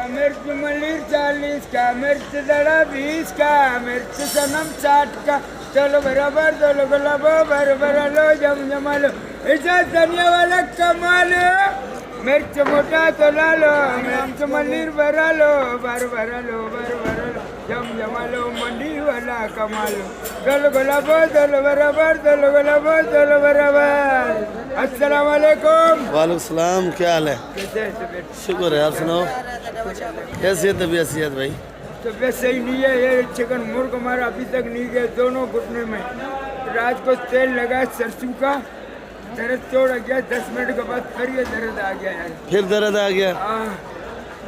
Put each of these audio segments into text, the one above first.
मिर्च मलिर 40 का, मिर्च दड़ा 20 का, मिर्च सनम 60 का। चलो बराबर चलो गुलाबो बराबर लो जम जमा लो, इसे धनिया वाला कमाल। मिर्च मोटा तो ला लो, मिर्च मलिर भरा लो, भरा लो जम जमा लो, मंडी वाला कमाल। चलो गुलाबो चलो बराबर चलो गुलाबो चलो बराबर। अस्सलाम वालेकुम। वालेकुम सलाम, क्या हाल है? कैसे है तबीयत? शुक्र है, आप सुनाओ कैसी है तबीयत सेहत भाई? तबीयत सही नहीं है, ये चिकन मुर्ग हमारा अभी तक नहीं गए दोनों घुटने में। रात को तेल लगा सरसों का, दर्द तोड़ गया, 10 मिनट के बाद फिर ये दर्द आ गया यार। फिर दर्द आ गया?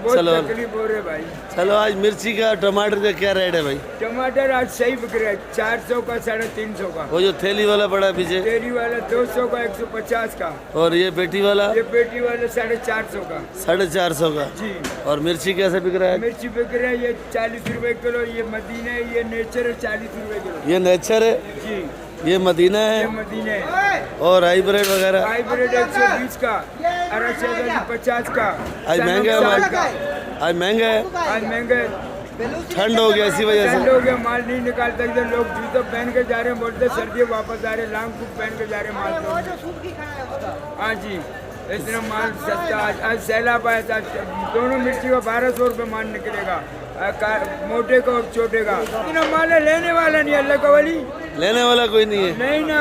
बहुत चलो। तकलीफ हो रही है भाई। चलो, आज मिर्ची का टमाटर का क्या रेट है भाई? टमाटर आज सही बिक रहा है, 400 का 350 का। वो जो थैली वाला पड़ा है पीछे, तेरी वाला 200 का 150 का। और ये पेटी वाला ये पेटी वाला 450 का। 450 का। जी। और मिर्ची कैसे बिक रहा है? मिर्ची बिक रहा है ये 40 रुपए किलो, ये मदीना है, ये नेचर है 40 रुपए किलो। ये नेचर है, जी ये मदीना ये है, मदीना है। और हाइब्रिड वगैरह हाइब्रिड 120 का, अरसे 50 का। आज महंगा है सनम 60 माल, का। आज महंगा है, आज महंगा है। ठंड हो गया इसी वजह ठंड से। हो गया, माल नहीं निकाल सकते लोग, जूते पहन के जा रहे हैं, बोलते सर्दी वापस आ रहे, लॉन्ग सूट पहन के जा रहे हैं माल। हाँ जी, इतना माल सस्ता। आज सैलाब आया था, दोनों मिर्ची का 1200 रुपये माल निकलेगा, मोटे का और छोटे का। इतना माल है, लेने वाला नहीं, अल्लाह का वली लेने वाला कोई नहीं है। नहीं ना,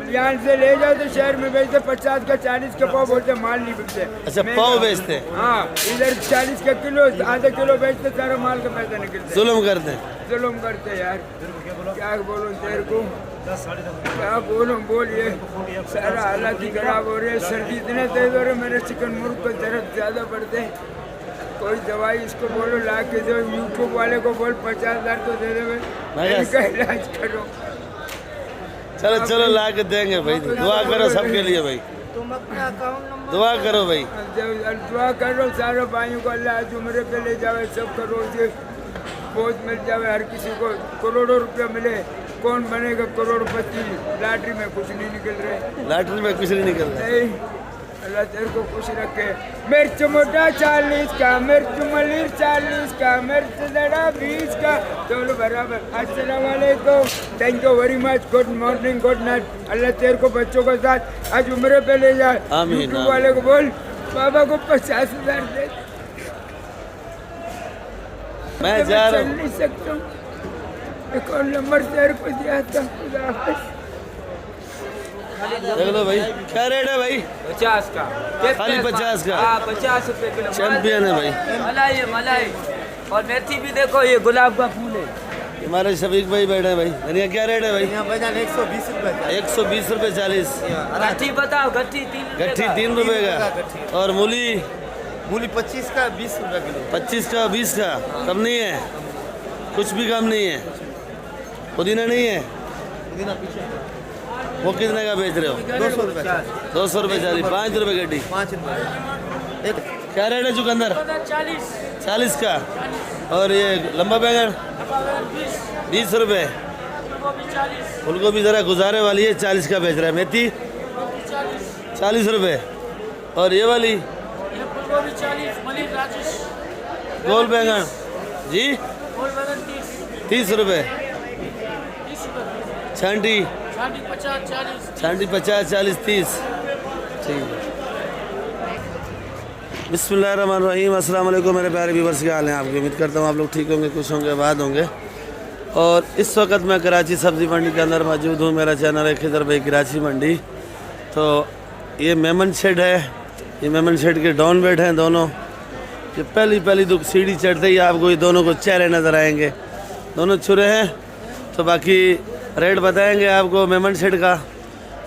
यहाँ से ले जाओ तो शहर में बेचते 50 का 40 का पाव, बोलते माल नहीं बिकते। अच्छा, पाव बेचते हैं? हाँ, इधर 40 का किलो, आधा किलो बेचते, सारा माल का पैसा निकलता है। जुल्म करते हैं। जुल्म करते हैं यार, क्या बोलूं तेरे को, क्या बोलूं, बोलिए। सारा हालत ही खराब हो रही है, सर्दी इतने तेज हो रहे, मेरे चिकन मुर्ग को दर्द ज्यादा पड़ते हैं। कोई दवाई इसको बोलो ला के दो, यूट्यूब वाले को बोल 50,000 तो दे दे, इनका इलाज करो। चलो चलो, ला के देंगे भाई, दुआ करो सबके लिए भाई, तुम अपना अकाउंट नंबर दुआ करो भाई। दुआ करो सारे भाइयों को, अल्लाह जुमरे पे ले जावे, सब करोड़ से बहुत मिल जावे, हर किसी को करोड़ों रुपया मिले। कौन बनेगा करोड़पति? लॉटरी में कुछ नहीं निकल रहे, लॉटरी में कुछ नहीं निकल रहा। नहीं, अल्लाह तेरे को खुश रखे। मिर्च मोटा 40 का, मिर्च मलिर 40 का, मिर्च दड़ा 20 का। चलो बराबर। अस्सलाम वालेकुम, thank you very much, good morning, good night. Allah तेरे को बच्चों के साथ आज उम्र पे ले जाए। आमीन, यूट्यूब वाले को बोल बाबा को 50,000 दे। मैं जा रहा चल हूँ। नहीं सकता हूँ, अकाउंट नंबर तेरे को दिया था। खुदा हाफिज़। देख लो भाई, क्या रेट है भाई? 50 का, खाली 50 का? हाँ 50 रुपए किलो। चैंपियन है भाई। मलाई है मलाई, और मेथी भी देखो, ये गुलाब का फूल है। हमारे शफीक भाई बैठे हैं भाई। धनिया क्या रेट है भाई? 120 रुपए। 120 रुपये 40। गट्ठी बताओ, गट्ठी 3 रुपए गट्ठी का। 3 रुपए का। और मूली? मूली 25 का 20 रुपए किलो। 25 का 20 का, कम नहीं है, कुछ भी कम नहीं है। पुदीना नहीं है? वो कितने का बेच रहे हो? 200 रुपए। 200 रुपये 40, 5 रुपये गड्डी। 5 रुपए। क्या रेट है चुकंदर? 40 का। और ये लंबा बैंगन 20 रुपये। फूलगोभी ज़रा गुजारे वाली है, 40 का बेच रहा है। मेथी 40 रुपये। और ये वाली गोल बैंगन जी 30 रुपये। छांटी 50 40 30। ठीक है। बिस्मिल्लाहिर्रहमानिर्रहीम। अस्सलाम वालेकुम मेरे प्यारे व्यूअर्स, क्या हाल हैं आपकी? उम्मीद करता हूँ आप लोग ठीक होंगे, खुश होंगे, आबाद होंगे। और इस वक्त मैं कराची सब्ज़ी मंडी के अंदर मौजूद हूँ। मेरा चैनल है खिदर भाई कराची मंडी। तो ये मेमन शेड है, ये मेमन शेड के डॉन बैठे हैं दोनों। ये पहली सीढ़ी चढ़ते ही आपको ये दोनों को चेहरे नज़र आएंगे, दोनों छुरे हैं। तो बाकी रेट बताएंगे आपको मेमन शेड का,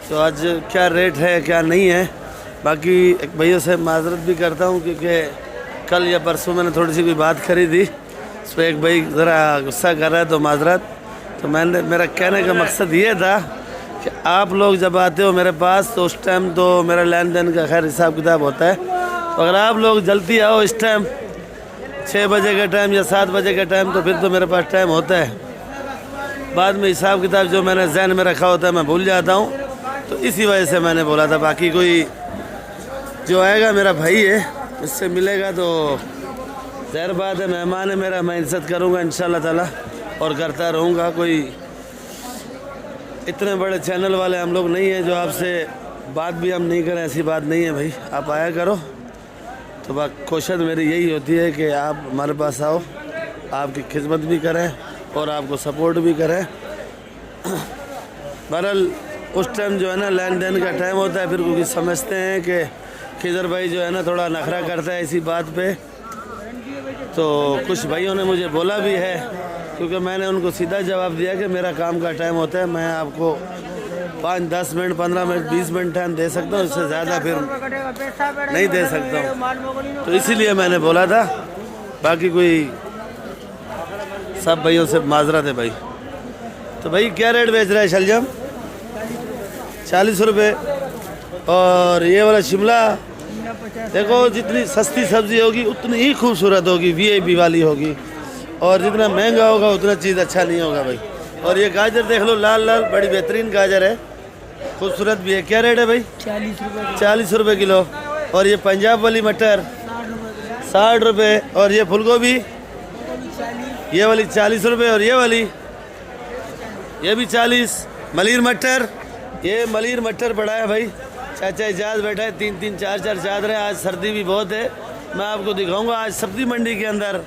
तो आज क्या रेट है क्या नहीं है। बाकी एक भैया से माजरत भी करता हूँ, क्योंकि कल या परसों मैंने थोड़ी सी कोई बात करी थी, उस पर एक भाई ज़रा गुस्सा कर रहा है, तो माजरत। तो मेरा कहने का मकसद ये था कि आप लोग जब आते हो मेरे पास, तो उस टाइम तो मेरा लेन देन का खैर हिसाब किताब होता है। तो अगर आप लोग जल्दी आओ इस टाइम 6 बजे का टाइम या 7 बजे का टाइम, तो फिर तो मेरे पास टाइम होता है। बाद में हिसाब किताब जो मैंने जहन में रखा होता है मैं भूल जाता हूँ, तो इसी वजह से मैंने बोला था। बाकी कोई जो आएगा मेरा भाई है, उससे मिलेगा तो ज़ाहिर बात है मेहमान है मेरा, मैं इज्जत करूँगा इंशाल्लाह ताला और करता रहूँगा। कोई इतने बड़े चैनल वाले हम लोग नहीं हैं जो आपसे बात भी हम नहीं करें, ऐसी बात नहीं है भाई। आप आया करो तो कोशिश मेरी यही होती है कि आप हमारे पास आओ, आपकी खिदमत भी करें और आपको सपोर्ट भी करें। बहरहाल उस टाइम जो है ना लेन देन का टाइम होता है, फिर क्योंकि समझते हैं कि खिजर भाई जो है ना थोड़ा नखरा करता है इसी बात पे, तो कुछ भाइयों ने मुझे बोला भी है, क्योंकि मैंने उनको सीधा जवाब दिया कि मेरा काम का टाइम होता है, मैं आपको 5-10 मिनट 15 मिनट 20 मिनट टाइम दे सकता हूँ, इससे ज़्यादा फिर नहीं दे सकता हूँ। तो इसीलिए मैंने बोला था, बाकी कोई सब भाइयों से माजरत है भाई। तो भाई क्या रेट बेच रहा है शलजम? 40 रुपये। और ये वाला शिमला देखो, जितनी सस्ती सब्जी होगी उतनी ही खूबसूरत होगी, VIP वाली होगी, और जितना महंगा होगा उतना चीज़ अच्छा नहीं होगा भाई। और ये गाजर देख लो, लाल लाल बड़ी बेहतरीन गाजर है, खूबसूरत भी है। क्या रेट है भाई? 40 रुपये किलो। और ये पंजाब वाली मटर 60 रुपये। और ये फूल गोभी ये वाली 40 रुपये। और ये भी 40। मलिर मटर, ये मलिर मटर पड़ा है भाई। चाचा इजाज़ बैठा है, 3-3 4-4 चादरें। आज सर्दी भी बहुत है, मैं आपको दिखाऊंगा। आज सब्जी मंडी के अंदर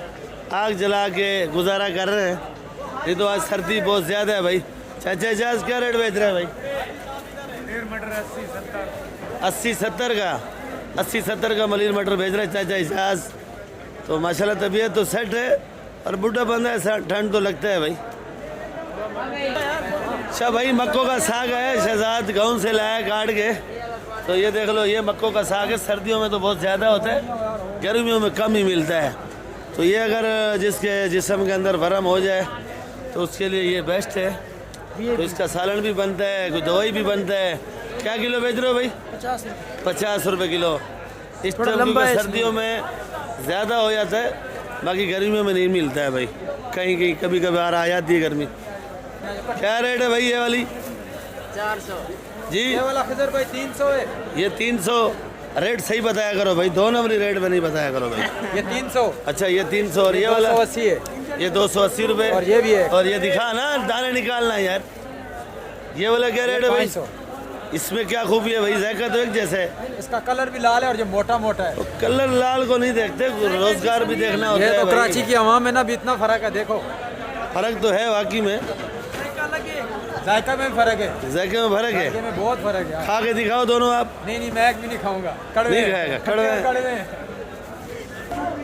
आग जला के गुजारा कर रहे हैं, ये तो आज सर्दी बहुत ज़्यादा है भाई। चाचा इजाज़ क्या रेट बेच रहे हैं भाई? मटर 80-70 का 80-70 का मलिर मटर बेच रहे हैं चाचा इजाज़। तो माशाल्लाह तबीयत तो सेट है, और बूढ़ा बंदा है, ठंड तो लगता है भाई। अच्छा भाई, मक्कों का साग है, शहजाद गाँव से लाया काट के। तो ये देख लो, ये मक्कों का साग है। सर्दियों में तो बहुत ज़्यादा होता है, गर्मियों में कम ही मिलता है। तो ये अगर जिसके जिस्म के अंदर वरम हो जाए तो उसके लिए ये बेस्ट है। तो इसका सालन भी बनता है, कोई दवाई भी बनता है। क्या किलो बेच रहे हो भाई? 50 रुपये किलो। इस टाइम सर्दियों में ज़्यादा हो जाता है, बाकी गर्मियों में नहीं मिलता है भाई। कहीं कहीं कभी कभार आ जाती है गर्मी। क्या रेट है भाई ये वाली? 400 जी। ये वाला खिजर भाई 300 है। ये 300। रेट सही बताया करो भाई, 2 नंबरी रेट में नहीं बताया करो भाई। ये 300। अच्छा, ये 300। और ये वाला 280 है। ये 280 रुपये। और ये भी है। और ये दिखा ना, दाने निकालना यार। ये वाला क्या रेट है भाई? 500। इसमें क्या खूबी है भाई? जायका तो एक जैसे है। इसका कलर भी लाल है और जो मोटा मोटा है। तो कलर लाल को नहीं देखते, रोजगार भी देखना होता ये है तो भाई। कराची की हवा में ना भी इतना फर्क है, देखो फर्क तो है वाकई में, जायका में फर्क है। जायके में फर्क जायके है। में बहुत फर्क है। खा के दिखाओ दोनों आप। नहीं मैं एक भी नहीं खाऊंगा, कड़वे नहीं खाएगा, कड़वे। कड़वे।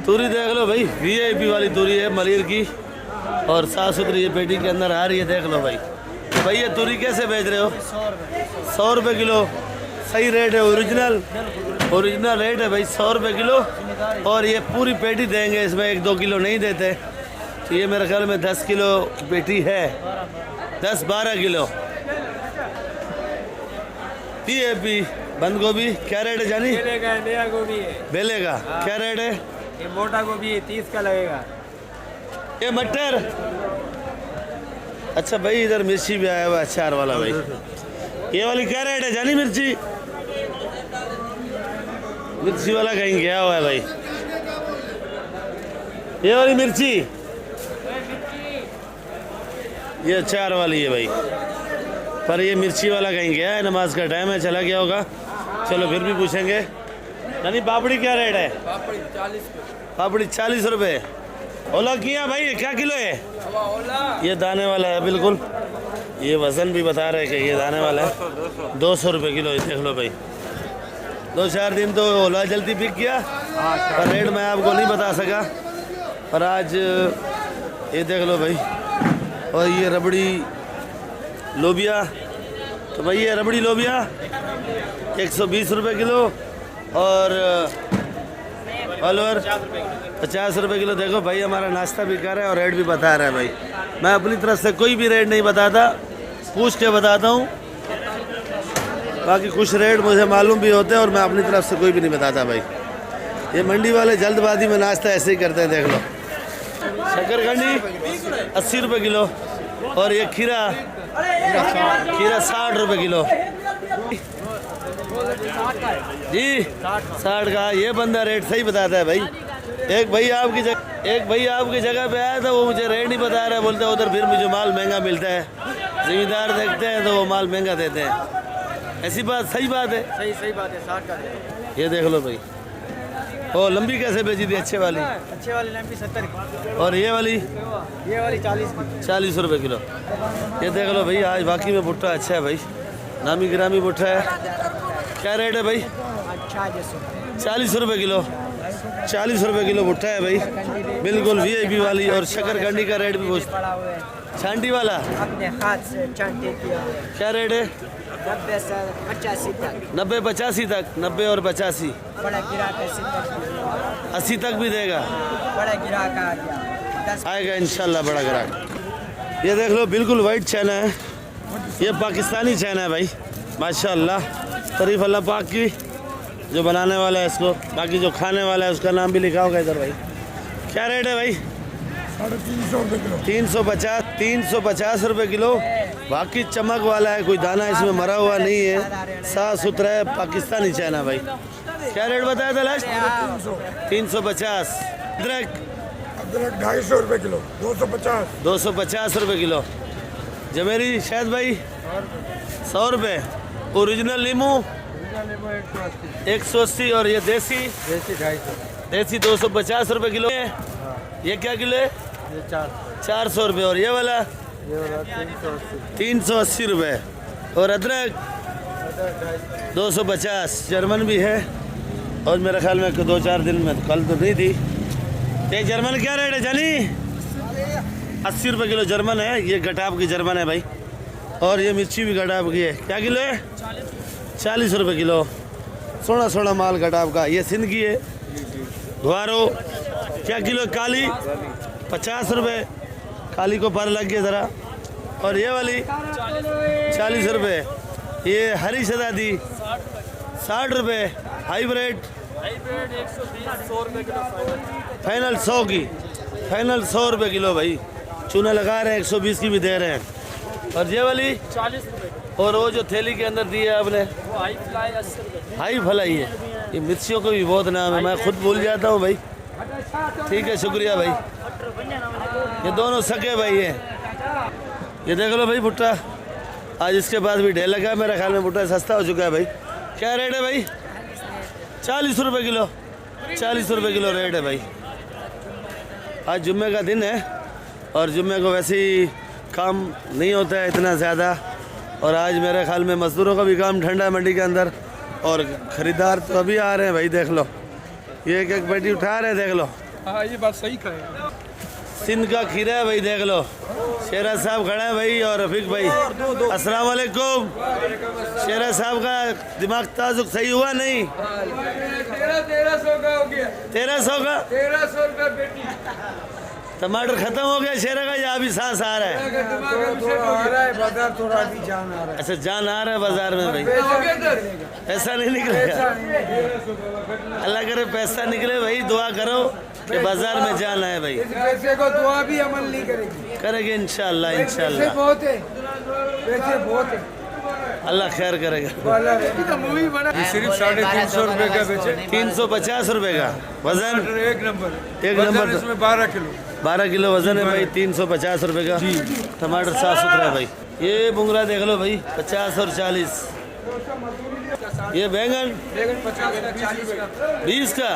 तूरी देख लो भाई, VIP वाली तूरी है मलिर की, और साफ सुथरी ये पेटी के अंदर आ रही है, देख लो भाई। तो भाई ये तूरी कैसे बेच रहे हो? 100 रुपये किलो। सही रेट है, ओरिजिनल रेट है भाई, 100 रुपये किलो। और ये पूरी पेटी देंगे, इसमें 1-2 किलो नहीं देते। तो ये मेरे ख्याल में 10 किलो की पेटी है, 10-12 किलो। VIP बंद गोभी क्या रेट है जानी? नया गोभी है, बेले का क्या रेट है? ये मोटा गोभी है, 30 का लगेगा। ये मटर। अच्छा भाई, इधर मिर्ची भी आया हुआ है, अचार वाला भाई। ये वाली क्या रेट है जानी? मिर्ची वाला कहीं गया हुआ है भाई। ये वाली मिर्ची, ये अचार वाली है भाई, पर ये मिर्ची वाला कहीं गया है, नमाज का टाइम है, चला गया होगा। चलो फिर भी पूछेंगे। यानी पापड़ी क्या रेट है? पापड़ी 40 रुपये। ओला किया भाई, ये क्या किलो है? ये दाने वाला है बिल्कुल। ये वज़न भी बता रहे हैं कि ये दाने वाला है। 200 रुपये किलो। ये देख लो भाई, 2-4 दिन तो ओला जल्दी बिक गया, पर रेट मैं आपको नहीं बता सका। पर आज ये देख लो भाई। और ये रबड़ी लोबिया, तो भाई ये रबड़ी लोबिया 120 रुपये किलो। और अलवर 50 रुपये किलो। देखो भाई, हमारा नाश्ता भी कर रहा है और रेट भी बता रहा है भाई। मैं अपनी तरफ से कोई भी रेट नहीं बताता, पूछ के बताता हूँ। बाकी कुछ रेट मुझे मालूम भी होते हैं और मैं अपनी तरफ से कोई भी नहीं बताता भाई। ये मंडी वाले जल्दबाजी में नाश्ता ऐसे ही करते हैं, देख लो। शकरकंडी 80 रुपये किलो। और ये खीरा 60 रुपये किलो जी, 60 का। ये बंदा रेट सही बताता है भाई। एक भाई आपकी जगह पे आया था, वो मुझे रेट नहीं बता रहा, बोलते उधर फिर मुझे माल महंगा मिलता है, जिम्मेदार देखते हैं तो वो माल महंगा देते हैं। ऐसी बात सही बात है? सही बात है। 60 का दे दो। ये देख लो भाई। और लंबी कैसे बेची थी? अच्छे वाली लंबी 70 की। और ये वाली 40 रुपये किलो। ये देख लो भाई, आज बाकी में भुट्टा अच्छा है भाई, नामी गिरामी भुट्टा है। क्या रेट है भाई? 40 रुपये किलो। 40 रुपये किलो भुट्टा है भाई, बिल्कुल VIP वाली। और शकरकंडी का रेट भी पूछ, छांटी वाला अपने हाथ से छांटे किया क्या रेट है? 90 से 85 तक। 90-85 तक। 90 और 85। बड़ा गिराक 80 तक भी देगा? बड़ा गिराक आ गया 10 आएगा इंशाल्लाह बड़ा ग्राहक। ये देख लो बिल्कुल वाइट चाइना है, ये पाकिस्तानी चाइना है भाई, माशाल्लाह। तारीफ अल्लाह पाक की, जो बनाने वाला है इसको, बाकी जो खाने वाला है उसका नाम भी लिखा होगा इधर भाई। क्या रेट है भाई? 350 रुपये किलो। बाकी चमक वाला है, कोई दाना इसमें मरा हुआ नहीं है, साफ सुथरा है, पाकिस्तानी चाइना भाई। क्या रेट बताया था लास्ट? 350। अदरक 250 रुपये किलो। 250 रुपये किलो। जमेरी शायद भाई 100 रुपये। ओरिजिनल नींबू 180। और ये देसी 250 रुपये किलो है। ये क्या किलो है? 400 रुपये। और ये वाला 380 रुपये। और अदरक 250। जर्मन भी है, और मेरे ख्याल में 2-4 दिन में, कल तो नहीं थी। ये जर्मन क्या रेट है जानी? 80 रुपये किलो जर्मन है। ये गटाब की जर्मन है भाई। और ये मिर्ची भी गटाब की है। क्या किलो है? 40 रुपये किलो। सोना माल गटाब का। ये सिंध की है। धुआरो क्या किलो? काली 50 रुपये। काली को पर लग गया ज़रा। और ये वाली 40 रुपये। ये हरी शहजादी 60 रुपये। हाइब्रिड 100 रुपये किलो। फाइनल 100 की, फाइनल 100 रुपये किलो भाई। चूना लगा रहे हैं, 120 की भी दे रहे हैं। और ये वाली 40 रुपये। और वो जो थैली के अंदर दी है आपने, वो हाई फ्लाई 80 रुपये। हाई फलाई है। ये मिर्चियों को भी बहुत नाम है, मैं खुद भूल जाता हूँ भाई। ठीक है, शुक्रिया भाई। ये दोनों सके भाई हैं। ये देख लो भाई भुट्टा, आज इसके बाद भी ढेर लगा है। मेरे ख्याल में भुट्टा सस्ता हो चुका है भाई। क्या रेट है भाई? 40 रुपये किलो। 40 रुपये किलो रेट है भाई। आज जुम्मे का दिन है, और जुम्मे को वैसे ही काम नहीं होता है इतना ज़्यादा। और आज मेरे ख्याल में मज़दूरों का भी काम ठंडा है मंडी के अंदर, और ख़रीदार तो अभी आ रहे हैं भाई। देख लो, ये एक पेटी उठा रहे हैं, देख लो। हाँ, ये बात सही कहे। सिंध का खीरा है भाई, देख लो। शेरा साहब खड़े हैं भाई, और रफीक भाई। अस्सलाम वालेकुम। शेरा साहब का दिमाग ताजुक सही हुआ नहीं? 1300 का हो गया। 1300 का? 1300 रुपये पेटी। टमाटर खत्म हो गया शेरा का, या अभी सांस आ रहा है? बाजार थोड़ा अभी जान आ रहा है। अच्छा, जान आ रहा है बाजार में भाई। पैसा नहीं निकलेगा? अल्लाह करे पैसा निकले भाई। दुआ करो कि बाजार में जान आए भाई। पैसे को दुआ भी अमल नहीं करेगी। करेंगे इंशाल्लाह, पैसे इंशाल्लाह बहुत है, पैसे बहुत है। अल्लाह खैर करेगा। सिर्फ 350 रुपये का बेचे। 350 रुपये का वजन। एक नंबर इसमें 12 किलो। 12 किलो वजन है भाई। 350 रुपये का। टमाटर साफ सुथरा है भाई। ये बुंगरा देख लो भाई, 50 और 40। ये बैंगन 50 का 40 का 20 का।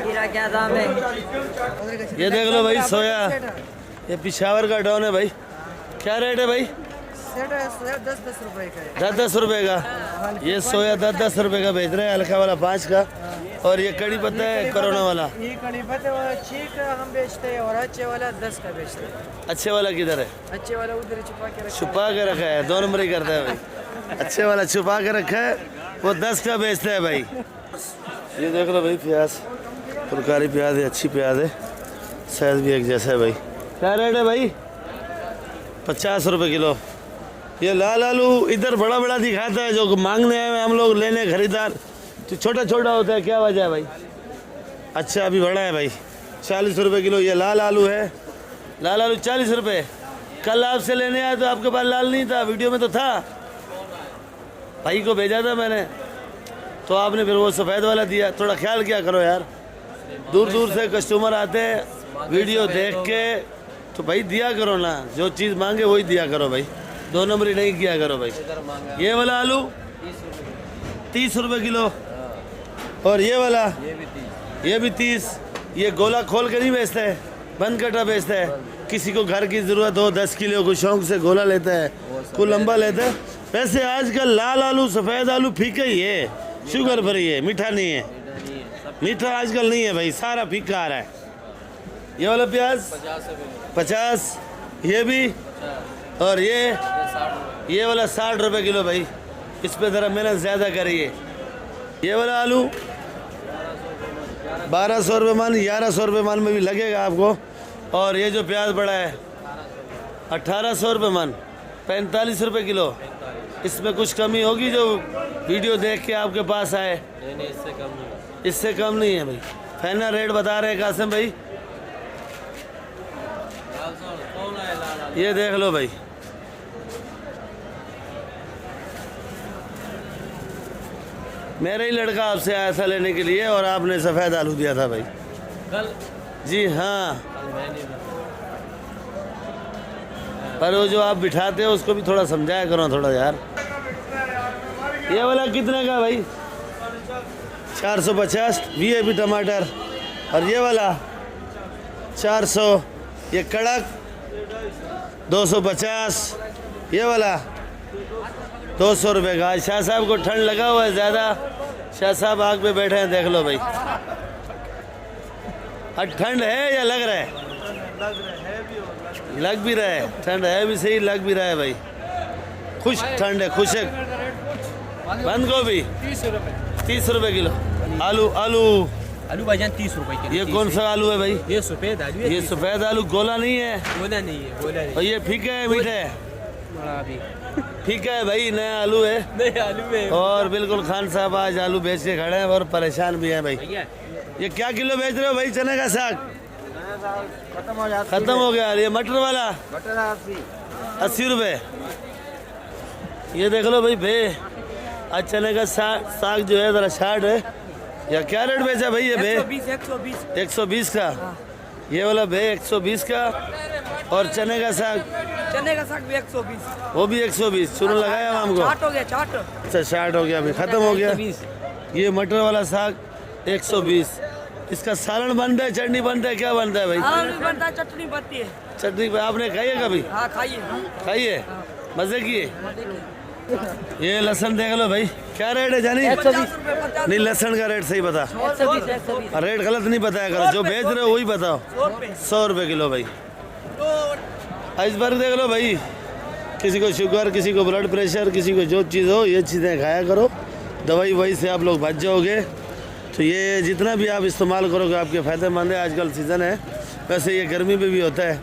मेरा क्या दाम है? ये देख लो भाई सोया, ये पिशावर का डॉन है भाई। क्या रेट है भाई? 10 रुपए का है। 10 रुपये का। ये सोया 10 रुपये का बेच रहे हैं, हल्का वाला 5 का। और ये कड़ी पत्ता है कोरोना वाला। ये कड़ी पत्ते वाला 6 का हम बेचते हैं, और अच्छे वाला 10 का बेचते हैं। अच्छे वाला किधर है? अच्छे वाला उधर छुपा के रखा छुपा के रखा है, 2 नंबर ही करता है भाई। अच्छे वाला छुपा के रखा है, वो 10 का बेचता है भाई। ये देख लो भाई प्याज, फुलकारी प्याज है, अच्छी प्याज है, साइज भी एक जैसा है भाई। क्या रेट है भाई? 50 रुपये किलो। ये लाल आलू इधर बड़ा बड़ा दिखाता है, जो मांगने आए हम लोग लेने खरीदार तो छोटा छोटा होता है। क्या वजह है भाई? अच्छा, अभी बड़ा है भाई। 40 रुपये किलो ये लाल आलू है। लाल आलू 40 रुपये। कल आपसे लेने आया तो आपके पास लाल नहीं था, वीडियो में तो था, भाई को भेजा था मैंने, तो आपने फिर वो सफ़ेद वाला दिया। थोड़ा ख्याल क्या करो यार। दूर दूर से कस्टमर आते हैं वीडियो देख के, तो भाई दिया करो ना, जो चीज़ मांगे वही दिया करो भाई, 2 नंबरी नहीं किया करो भाई। ये वाला आलू 30 रुपये किलो, और ये वाला ये भी 30। ये गोला खोल के नहीं बेचते है, बंद कटा बेचता है। किसी को घर की ज़रूरत हो 10 किलो को शौक से गोला लेता है, को लंबा लेता है। वैसे आजकल लाल आलू सफ़ेद आलू फीका ही है, शुगर भरी है, मीठा नहीं है, मीठा आजकल नहीं है भाई, सारा फीका आ रहा है। ये वाला प्याज 50, ये भी, और ये वाला 60 रुपये किलो भाई। इस पे ज़रा मेहनत ज़्यादा करिए। ये वाला आलू 1200 रुपये मन, 1100 रुपये मन में भी लगेगा आपको। और ये जो प्याज बड़ा है 1800 रुपये मन, 45 रुपये किलो। इसमें कुछ कमी होगी जो वीडियो देख के आपके पास आए? नहीं, इससे कम नहीं। इससे कम नहीं है भाई। फाइनल रेट बता रहे हैं कासिम भाई, ये देख लो भाई। मेरा ही लड़का आपसे आया था लेने के लिए, और आपने सफ़ेद आलू दिया था भाई कल जी। हाँ, मैं नहीं पर वो जो आप बिठाते हो उसको भी थोड़ा समझाया करो थोड़ा यार। ये वाला कितने का भाई? 450 VIP टमाटर। और ये वाला 400। ये कड़क 250। ये वाला 200 रुपये का। शाह साहब को ठंड लगा हुआ है ज़्यादा, शाह साहब आग पे बैठे हैं, देख लो भाई। और ठंड है या लग रहा है? लग भी रहा है, ठंड है भी सही, लग भी रहा है भाई। खुश ठंड है, खुशक। बंद गोभी 30 रुपये किलो। आलू आलू भाईजान 30 रुपए के। ये कौन सा आलू है भाई? ये सफेद आलू है। ये सफ़ेद आलू गोला नहीं है? गोला नहीं है, गोला नहीं। और ये फीका है मीठा है? बड़ा भी फीका है भाई, नया आलू है। नहीं, आलू में और बिल्कुल खान साहब आज आलू बेच के खड़े हैं और परेशान भी हैं भाई। भैया ये क्या किलो बेच रहे हो भाई चने का साग? खत्म हो गया। ये मटर वाला बटर 80 रुपये। ये देख लो भाई भे, आज चने का साग जो है ज़रा 60 है। या क्या रेट बेचा भाई ये भे? 120 का। ये वाला भे 120 का। और चने का साग भी 120। वो भी 120। चूना लगाया हमको? चाट हो गया, चाट। अच्छा 60 हो गया अभी, ख़त्म हो गया। ये मटर वाला साग 120। इसका सालन बनता है, चटनी बनता है, क्या बनता है भाई? आलू बनता है, चटनी बनती है। चटनी आपने खाई है कभी? हाँ, खाइए। खाई है, मज़े की है। ये लहसुन देख लो भाई, क्या रेट है जानी? 50 रुपये, 50 नहीं, लहसुन का रेट सही बता। 120। रेट गलत नहीं बताया करो, जो बेच रहे हो वही बताओ। 100 रुपये किलो भाई। आइसबर्ग देख लो भाई, किसी को शुगर, किसी को ब्लड प्रेशर, किसी को जो चीज़ हो, ये चीज़ें खाया करो। दवाई वही से आप लोग बच जाओगे। तो ये जितना भी आप इस्तेमाल करोगे आपके फ़ायदेमंद है। आजकल सीज़न है, वैसे ये गर्मी में भी होता है।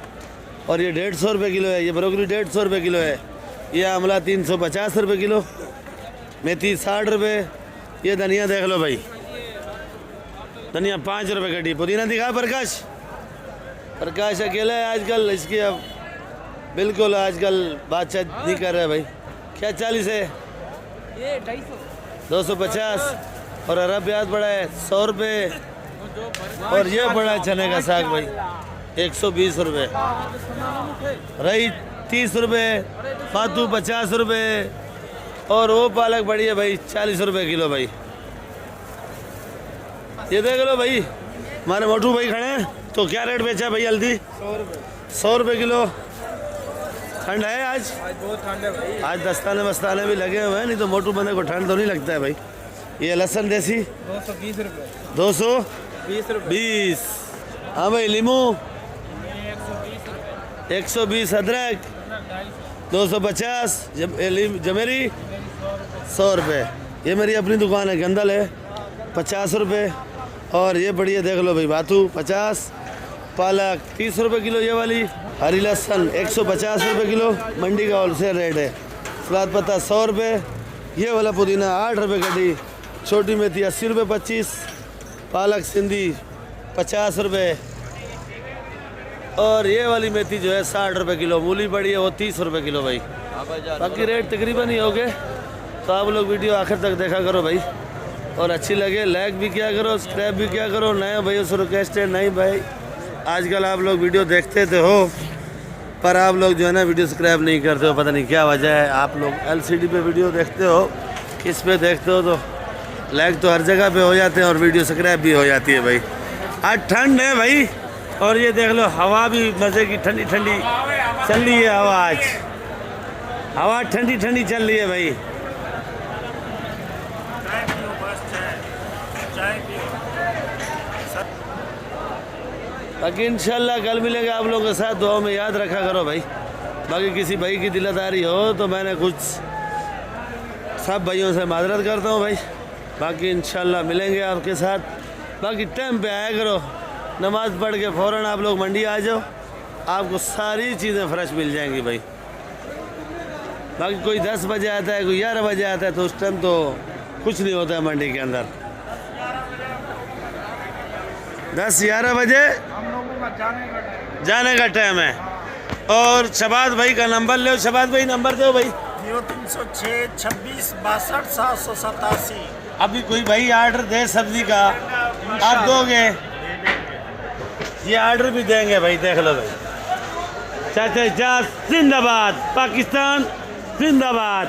और ये 150 रुपये किलो है। ये ब्रोकली 150 रुपये किलो है। ये आंवला 350 रुपये किलो। मेथी 60 रुपये। ये धनिया देख लो भाई, धनिया 5 रुपये कटी। पुदीना दिखा प्रकाश? प्रकाश अकेला है आजकल, इसकी अब बिल्कुल आजकल बातचीत नहीं कर रहे भाई। क्या 40 है? ये 250। 250। और हरा प्याज बड़ा है 100 रुपये। और ये बड़ा है चने का साग भाई 120 रुपये। रही 30 रुपये। पातू 50 रुपये। और वो पालक बड़ी है भाई 40 रुपये किलो भाई। ये देख लो भाई, हमारे मोटू भाई खड़े हैं। तो क्या रेट बेचा भाई हल्दी? 100 रुपये किलो। ठंड है आज बहुत ठंड है भाई। आज दस्ताने वस्ताने भी लगे हुए हैं, नहीं तो मोटू बंदे को ठंड तो नहीं लगता है भाई। ये लहसुन देसी 220 रुपये। 220। हाँ भाई, लीमू 120। अदरक 250। जमेरी 100 रुपये। ये मेरी अपनी दुकान है, गंदल है 50 रुपये। और ये बढ़िया देख लो भाई, बाथू 50। पालक 30 रुपये किलो ये वाली। हरी लहसुन 150 रुपये किलो, मंडी का होलसेल रेट है। सलाद पत्ता 100 रुपये। ये वाला पुदीना 8 रुपये कटी। छोटी मेथी 80 रुपये 25। पालक सिंधी 50 रुपये। और ये वाली मेथी जो है 60 रुपये किलो। मूली बड़ी है वो 30 रुपये किलो भाई। बाकी रेट तकरीबन ही हो गए। तो आप लोग वीडियो आखिर तक देखा करो भाई। और अच्छी लगे लाइक भी किया करो, सब्सक्राइब भी किया करो। नए भाइयों से रिक्वेस्ट है, नहीं भाई आजकल आप लोग वीडियो देखते तो हो पर आप लोग जो है ना वीडियो सब्सक्राइब नहीं करते हो, पता नहीं क्या वजह है। आप लोग LCD पे वीडियो देखते हो, किस पे देखते हो, तो लाइक तो हर जगह पे हो जाते हैं और वीडियो सब्सक्राइब भी हो जाती है भाई। आज ठंड है भाई और ये देख लो हवा भी मज़े की ठंडी ठंडी चल रही है। हवा आज हवा ठंडी ठंडी चल रही है भाई। बाकी इंशाल्लाह कल मिलेंगे आप लोगों के साथ। दुआ में याद रखा करो भाई। बाकी किसी भाई की दिलदारी हो तो मैंने कुछ सब भाइयों से माजरत करता हूँ भाई। बाकी इंशाल्लाह मिलेंगे आपके साथ। बाकी टाइम पे आया करो, नमाज़ पढ़ के फ़ौरन आप लोग मंडी आ जाओ, आपको सारी चीज़ें फ्रेश मिल जाएंगी भाई। बाकी कोई 10 बजे आता है, कोई 11 बजे आता है, तो उस टाइम तो कुछ नहीं होता है मंडी के अंदर। 10-11 बजे जाने का टाइम है। और शबाज भाई का नंबर लो, शबाज भाई नंबर दो भाई। 0306 26 62 787। अभी कोई भाई ऑर्डर दे सब्जी का आप दोगे? ये ऑर्डर भी देंगे भाई, देख लो भाई। चाचा जिंदाबाद, पाकिस्तान जिंदाबाद।